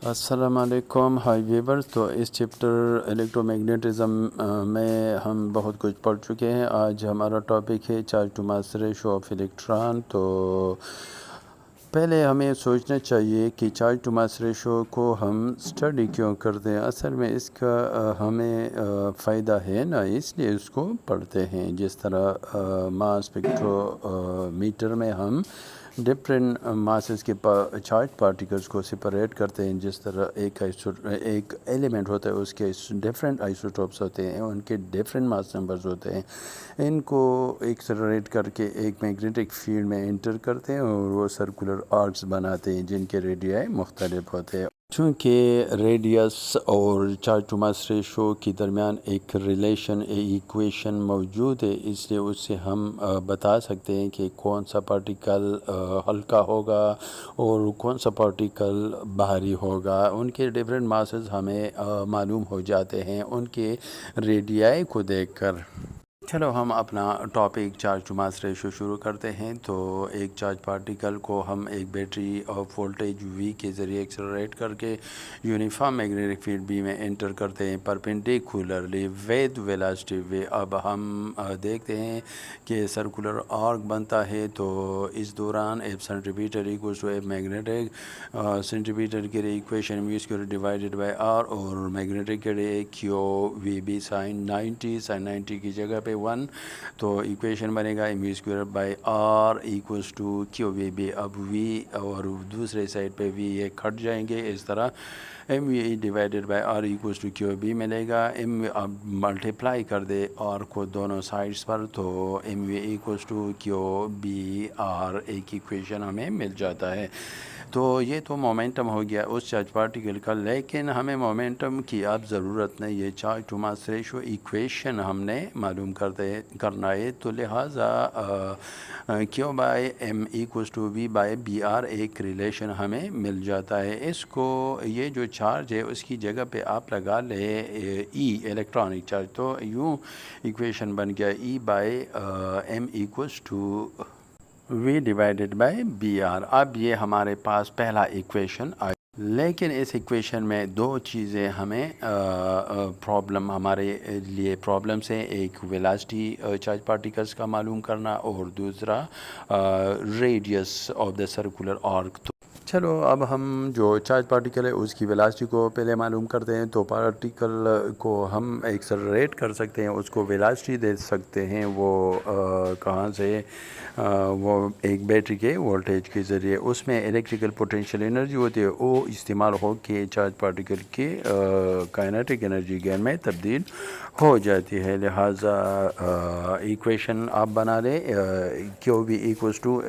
السلام علیکم ہائی ویور. تو اس چیپٹر الیکٹرو میگنیٹزم میں ہم بہت کچھ پڑھ چکے ہیں. آج ہمارا ٹاپک ہے charge to mass ratio of electron. تو پہلے ہمیں سوچنا چاہیے کہ چارج ٹو ماس ریشو کو ہم اسٹڈی کیوں کرتے ہیں. اصل میں اس کا ہمیں فائدہ ہے نا، اس لیے اس کو پڑھتے ہیں. جس طرح ماس اسپیکٹرو میٹر میں ہم ڈفرینٹ ماسز کے چارج پارٹیکلز کو سپریٹ کرتے ہیں. جس طرح ایک ایلیمنٹ ہوتا ہے، اس کے ڈفرینٹ آئسوٹوپس ہوتے ہیں، ان کے ڈفرینٹ ماس نمبرز ہوتے ہیں. ان کو ایکسلریٹ کر کے ایک میگنیٹک فیلڈ میں انٹر کرتے ہیں اور وہ سرکولر آرکس بناتے ہیں جن کے ریڈیائی مختلف ہوتے ہیں. چونکہ ریڈیس اور چارج ٹو ماس ریشو کے درمیان ایک ریلیشن، ایکویشن موجود ہے، اس لیے اس سے ہم بتا سکتے ہیں کہ کون سا پارٹیکل ہلکا ہوگا اور کون سا پارٹیکل بھاری ہوگا. ان کے ڈفرینٹ ماسز ہمیں معلوم ہو جاتے ہیں ان کے ریڈیائی کو دیکھ کر. چلو ہم اپنا topic charge to mass ratio شروع کرتے ہیں. تو ایک چارج پارٹیکل کو ہم ایک بیٹری آف وولٹیج وی کے ذریعے ایکسلریٹ کر کے یونیفارم میگنیٹک فیلڈ بی میں انٹر کرتے ہیں پرپینڈیکولرلی ود ویلاسٹی وی. اب ہم دیکھتے ہیں کہ سرکولر آرک بنتا ہے. تو اس دوران F centimetre equals to F magnetic centimetre کے لیے equation mu square divided by R, اور میگنیٹک کے لیے کیو وی بی سائن 90 کی جگہ پہ 1. تو ایکویشن بنے گا mu square by are equals to q v B. اب وی اور دوسرے سائڈ پہ وی یہ کھٹ جائیں گے. اس طرح M V E divided by are equals to Q B ملے گا. اب ملٹیپلائی کر دے آر کو دونوں سائڈس پر، تو M V equals to Q B are ایک ایکویشن ہمیں مل جاتا ہے. تو یہ تو مومنٹم ہو گیا اس چارج پارٹیکل کا، لیکن ہمیں مومنٹم کی اب ضرورت نہیں. یہ charge to mass ratio equation ہم نے معلوم کرنا ہے. تو لہٰذا q by M equals to v by B are ایک ریلیشن ہمیں مل جاتا ہے. اس کو یہ جو چارج ہے اس کی جگہ پہ آپ لگا لے ای الیکٹرانک چارج. تو یوں ایکویشن بن گیا e by M equals to v divided by B r. اب یہ ہمارے پاس پہلا ایکویشن آئی. لیکن اس ایکویشن میں دو چیزیں ہمیں پرابلم ہمارے لیے پرابلمس ہیں. ایک ویلاسٹی چارج پارٹیکلز کا معلوم کرنا، اور دوسرا radius of the circular arc. چلو اب ہم جو چارج پارٹیکل ہے اس کی ویلاسٹی کو پہلے معلوم کرتے ہیں. تو پارٹیکل کو ہم ایکسلریٹ کر سکتے ہیں، اس کو ویلاسٹی دے سکتے ہیں. وہ کہاں سے؟ وہ ایک بیٹری کے وولٹیج کے ذریعے. اس میں الیکٹریکل پوٹینشیل انرجی ہوتی ہے، وہ استعمال ہو کے چارج پارٹیکل کی کائنیٹک انرجی گین میں تبدیل ہو جاتی ہے. لہٰذا ایکویشن آپ بنا لیں q v equals to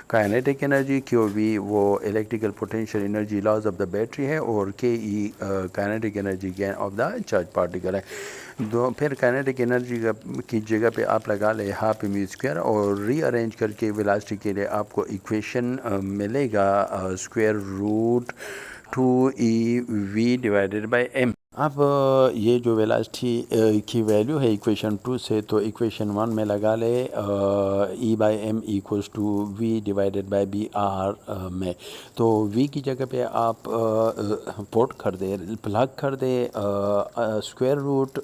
kinetic energy. Q v وہ electrical potential energy loss of the battery ہے، اور K E kinetic energy gain of the charge particle ہے. پھر کائنیٹک انرجی کی جگہ پہ آپ لگا لیں ہاف میو اسکوئر، اور ری ارینج کر کے ویلاسٹی کے لیے آپ کو ایکویشن ملے گا square root 2 v divided by m. اب یہ جو ویلاسٹی کی ویلیو ہے ایکویشن 2 سے، تو ایکویشن 1 میں لگا لے e by M equals to v divided by B r میں. تو وی کی جگہ پہ آپ پلگ کر دے square root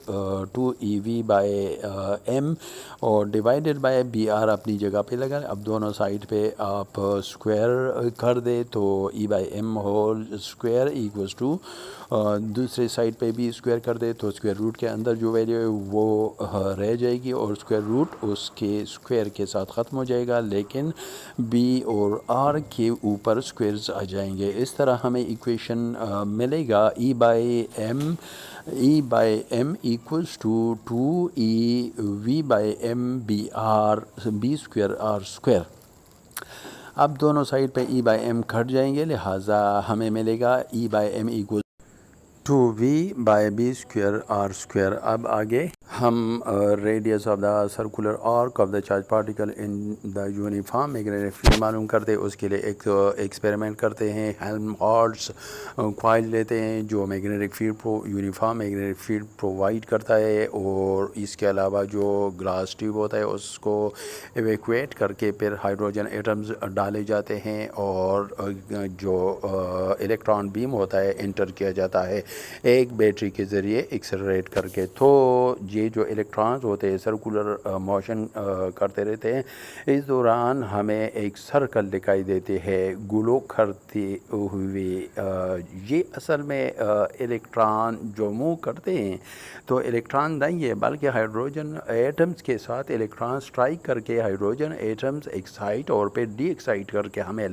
2 e v by m, اور ڈیوائڈیڈ بائی بی آر اپنی جگہ پہ لگا. اب دونوں سائڈ پہ آپ اسکوائر کر دے تو e by m whole square equals to دوسرے سائڈ پہ بھی اسکوائر کر دے تو اسکوائر روٹ کے اندر جو ویلیو ہے وہ رہ جائے گی، اور اسکوائر روٹ اس کے اسکوائر کے ساتھ ختم ہو جائے گا، لیکن بی اور آر کے اوپر اسکوائرز آ جائیں گے. اس طرح ہمیں ایکویشن ملے گا ای by M equals to 2 e v by m B r B square r square. اب دونوں سائڈ پہ ای بائی ایم کھٹ جائیں گے، لہٰذا ہمیں ملے گا ای بائی ایم ایکوز 2v/b²r². اب آگے ہم radius of the circular arc of the charge particle in the uniform magnetic field معلوم کرتے ہیں. اس کے لیے ایک ایکسپیریمنٹ کرتے ہیں. ہیلمہولٹز کوائل لیتے ہیں جو magnetic field uniform magnetic field provide کرتا ہے، اور اس کے علاوہ جو گلاس ٹیوب ہوتا ہے اس کو ایویکویٹ کر کے پھر ہائیڈروجن ایٹمز ڈالے جاتے ہیں، اور جو الیکٹران بیم ہوتا ہے انٹر کیا جاتا ہے ایک بیٹری کے ذریعے ایکسلریٹ کر کے. تو یہ جو الیکٹرانز ہوتے ہیں سرکولر موشن کرتے رہتے ہیں. اس دوران ہمیں ایک سرکل دکھائی دیتے ہے گلو کرتے ہوئے. یہ اصل میں الیکٹران جو موو کرتے ہیں تو الیکٹران نہیں ہے بلکہ ہائیڈروجن ایٹمز کے ساتھ الیکٹران سٹرائک کر کے ہائیڈروجن ایٹمز ایکسائٹ اور پھر ڈی ایکسائٹ کر کے ہمیں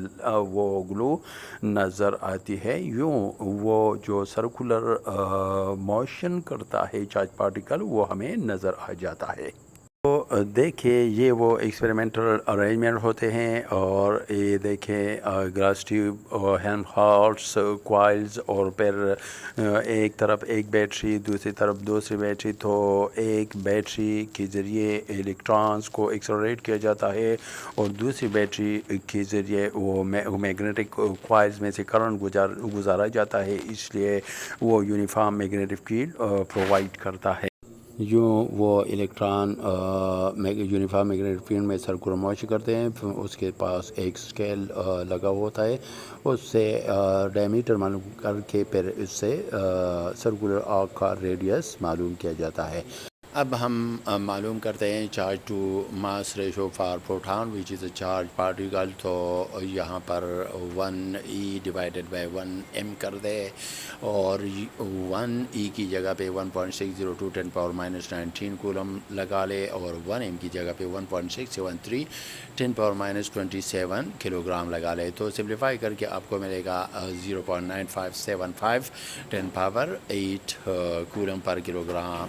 وہ گلو نظر آتی ہے. یوں وہ جو سرکولر موشن کرتا ہے چارج پارٹیکل وہ ہمیں نظر آ جاتا ہے. تو دیکھیں یہ وہ ایکسپیریمنٹل ارینجمنٹ ہوتے ہیں، اور یہ دیکھیں گلاس ٹیوب اور ہیلمہولٹز کوائلز، اور پھر ایک طرف ایک بیٹری دوسری طرف دوسری بیٹری. تو ایک بیٹری کے ذریعے الیکٹرانز کو ایکسلریٹ کیا جاتا ہے اور دوسری بیٹری کے ذریعے وہ میگنیٹک کوائلز میں سے کرنٹ گزارا جاتا ہے، اس لیے وہ یونیفارم میگنیٹک فیلڈ پرووائڈ کرتا ہے. یوں وہ الیکٹران یونیفارم میگنیٹک فیلڈ میں سرکولر موشن کرتے ہیں. اس کے پاس ایک اسکیل لگا ہوتا ہے، اس سے ڈائمیٹر معلوم کر کے پھر اس سے سرکولر آرک کا ریڈیس معلوم کیا جاتا ہے. اب ہم معلوم کرتے ہیں charge to mass ratio for proton which is a charge particle. تو یہاں پر 1E/1m کر دے، اور 1E کی جگہ پہ 1.602 10⁻⁻19 کولم لگا لے، اور 1m کی جگہ پہ 1.673 10⁻⁻27 کلو گرام لگا لے. تو سمپلیفائی کر کے آپ کو ملے گا 0.9575 10⁻8 کولم پر کلو گرام.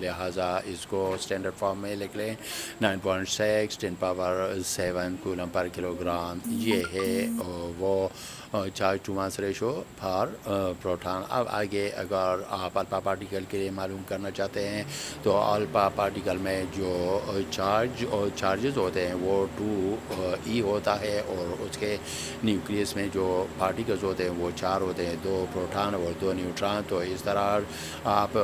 لہٰذا اس کو اسٹینڈرڈ فارم میں لکھ لیں 9.6 10⁻7 کولم پر کلو گرام. یہ ہے وہ charge to mass ratio for proton. اب آگے اگر آپ الفا پارٹیکل کے لیے معلوم کرنا چاہتے ہیں تو الفا پارٹیکل میں جو چارجز ہوتے ہیں وہ 2E ہوتا ہے، اور اس کے نیوکلیس میں جو پارٹیکلز ہوتے ہیں وہ 4 ہوتے ہیں، 2 پروٹان اور 2 نیوٹران. تو اس طرح آپ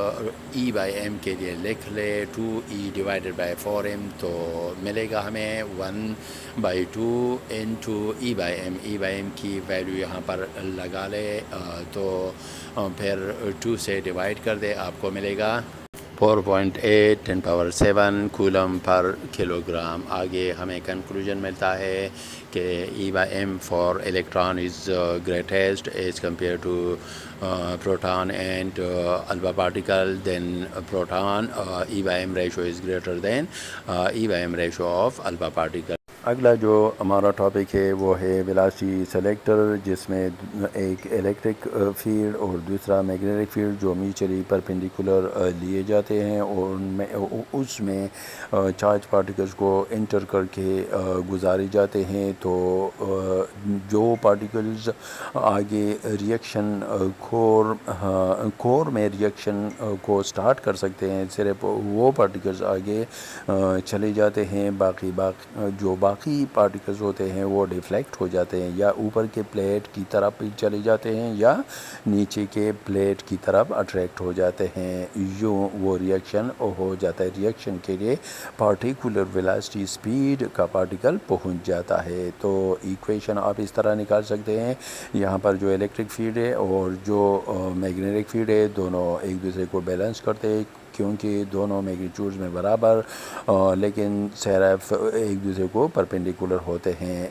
E/m کے لیے لکھ لے 2E/4m، تو ملے گا ہمیں 1/2 into E/m. E/m کی ویلیو یہاں پر لگا لے، تو پھر 2 سے ڈیوائڈ کر دے، آپ کو ملے گا 4.8 10⁻7 کولم پر کلو گرام. آگے ہمیں کنکلوژن ملتا ہے کہ E/m for electron is greatest as compare to proton and alpha particle, then proton E/m ratio is greater than E/m ratio of alpha particle. اگلا جو ہمارا ٹاپک ہے وہ ہے ویلاسٹی سلیکٹر، جس میں ایک الیکٹرک فیلڈ اور دوسرا میگنیٹک فیلڈ جو میوچلی پرپینڈیکولر لیے جاتے ہیں، اور اس میں چارج پارٹیکلز کو انٹر کر کے گزارے جاتے ہیں. تو جو پارٹیکلز آگے ریئیکشن کور میں ریئیکشن کو سٹارٹ کر سکتے ہیں، صرف وہ پارٹیکلز آگے چلے جاتے ہیں. جو باقی پارٹیکلز ہوتے ہیں وہ ڈیفلیکٹ ہو جاتے ہیں، یا اوپر کے پلیٹ کی طرف چلے جاتے ہیں یا نیچے کے پلیٹ کی طرف اٹریکٹ ہو جاتے ہیں. یوں وہ ریئیکشن ہو جاتا ہے. ریئیکشن کے لیے پارٹیکولر ویلاسٹی سپیڈ کا پارٹیکل پہنچ جاتا ہے. تو ایکویشن آپ اس طرح نکال سکتے ہیں، یہاں پر جو الیکٹرک فیلڈ ہے اور جو میگنیٹک فیلڈ ہے دونوں ایک دوسرے کو بیلنس کرتے ہیں، کیونکہ دونوں میگنیٹیوڈز میں برابر لیکن صرف ایک دوسرے کو پرپینڈیکولر ہوتے ہیں.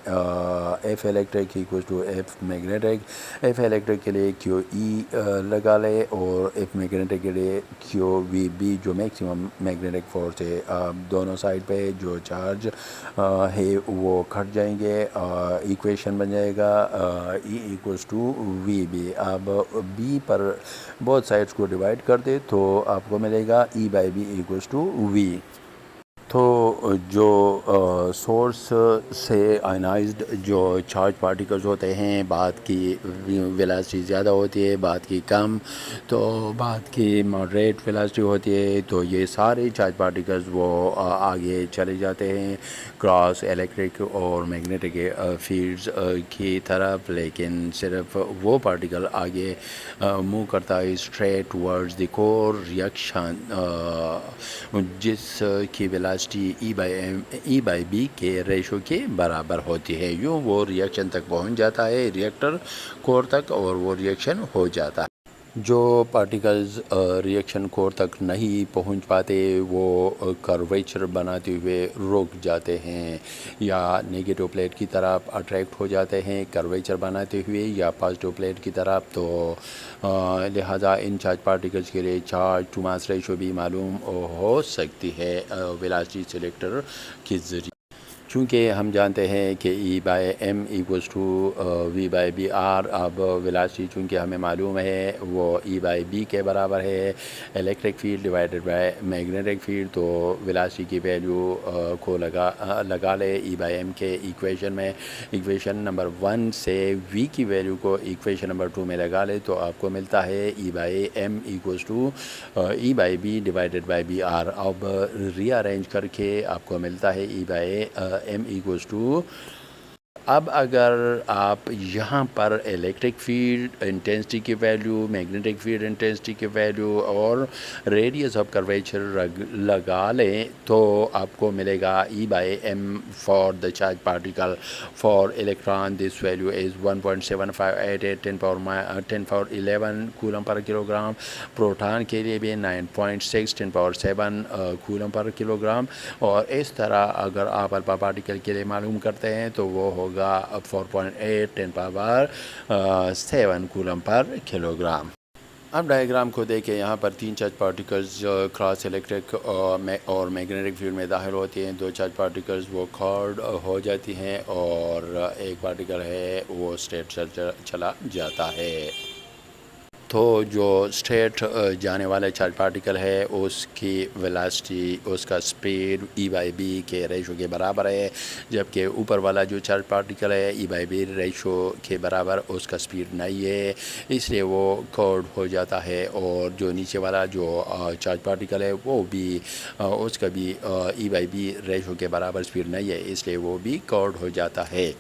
F electric equals to F magnetic. F electric کے لیے کیو ای لگا لے، اور ایف میگنیٹک کے لیے کیو وی بی جو میکسیمم میگنیٹک فورس ہے. دونوں سائڈ پہ جو چارج ہے وہ کٹ جائیں گے. ایکویشن بن جائے گا ای ایکوز ٹو وی بی. اب بی پر بہت سائڈس کو ڈیوائڈ کر دے تو آپ کو ملے گا E/B ایکوز ٹو وی. تو جو سورس سے آئنائزڈ جو چارج پارٹیکلز ہوتے ہیں، بعد کی ویلاسٹی زیادہ ہوتی ہے، بعد کی کم، تو بعد کی ماڈریٹ ویلاسٹی ہوتی ہے، تو یہ سارے چارج پارٹیکلز وہ آگے چلے جاتے ہیں کراس الیکٹرک اور میگنیٹک فیلڈز کی طرف، لیکن صرف وہ پارٹیکل آگے موو کرتا ہے اسٹریٹ ورڈز دی کور ریئیکشن، جس کی ویلاسٹی ای بائی بی کے ریشو کے برابر ہوتی ہے، یوں وہ ریئیکشن تک پہنچ جاتا ہے ریئیکٹر کور تک، اور وہ ریئیکشن ہو جاتا ہے۔ جو پارٹیکلز ریئیکشن کور تک نہیں پہنچ پاتے وہ کرویچر بناتے ہوئے رک جاتے ہیں، یا نیگیٹو پلیٹ کی طرف اٹریکٹ ہو جاتے ہیں کرویچر بناتے ہوئے، یا پازیٹیو پلیٹ کی طرف، تو لہٰذا ان چارج پارٹیکلز کے لیے چارج ٹو ماس ریشو بھی معلوم ہو سکتی ہے ویلاسٹی سلیکٹر کے ذریعے۔ چونکہ ہم جانتے ہیں کہ e by M equals to v by B r, اب ویلاسٹی چونکہ ہمیں معلوم ہے وہ ای بائی بی کے برابر ہے، electric field divided by magnetic field, تو ویلاسٹی کی ویلیو کو لگا لے ای بائی ایم کے ایکویشن میں، ایکویشن نمبر 1 سے وی کی ویلیو کو ایکویشن نمبر 2 میں لگا لے، تو آپ کو ملتا ہے e by M equals to e by B divided by B r. اب ری ارینج کر کے آپ کو ملتا ہے e by M equals to, اب اگر آپ یہاں پر الیکٹرک فیلڈ انٹینسٹی کی ویلیو، میگنیٹک فیلڈ انٹینسٹی کی ویلیو اور ریڈیس آف کرویچر لگا لیں، تو آپ کو ملے گا ای by m for the charge particle for electron this value is 1.7588 10 power 11 Kollam per kilo gram, proton کے لیے بھی 9.6 10 پاور 7 کولم پر کلو گرام، اور اس طرح اگر آپ الفا پارٹیکل کے لیے معلوم کرتے ہیں تو وہ ہوگا 4.8 10 پاور 7 کولم پر کلو گرام۔ اب ڈائیگرام کو دیکھیں، یہاں پر 3 چارج پارٹیکلز کراس الیکٹرک اور میگنیٹک فیلڈ میں داخل ہوتی ہیں، 2 چارج پارٹیکلز وہ کارڈ ہو جاتی ہیں، اور ایک پارٹیکل ہے وہ اسٹریٹ چلا جاتا ہے۔ تو جو اسٹریٹ جانے والے چارج پارٹیکل ہے اس کی ویلاسٹی، اس کا اسپیڈ ای بائی بی کے ریشو کے برابر ہے، جبکہ اوپر والا جو چارج پارٹیکل ہے ای بائی بی ریشو کے برابر اس کا اسپیڈ نہیں ہے، اس لیے وہ کورڈ ہو جاتا ہے، اور جو نیچے والا جو چارج پارٹیکل ہے وہ بھی اس کا بھی ای بائی بی ریشو کے برابر اسپیڈ نہیں ہے، اس لیے وہ بھی کورڈ ہو جاتا ہے۔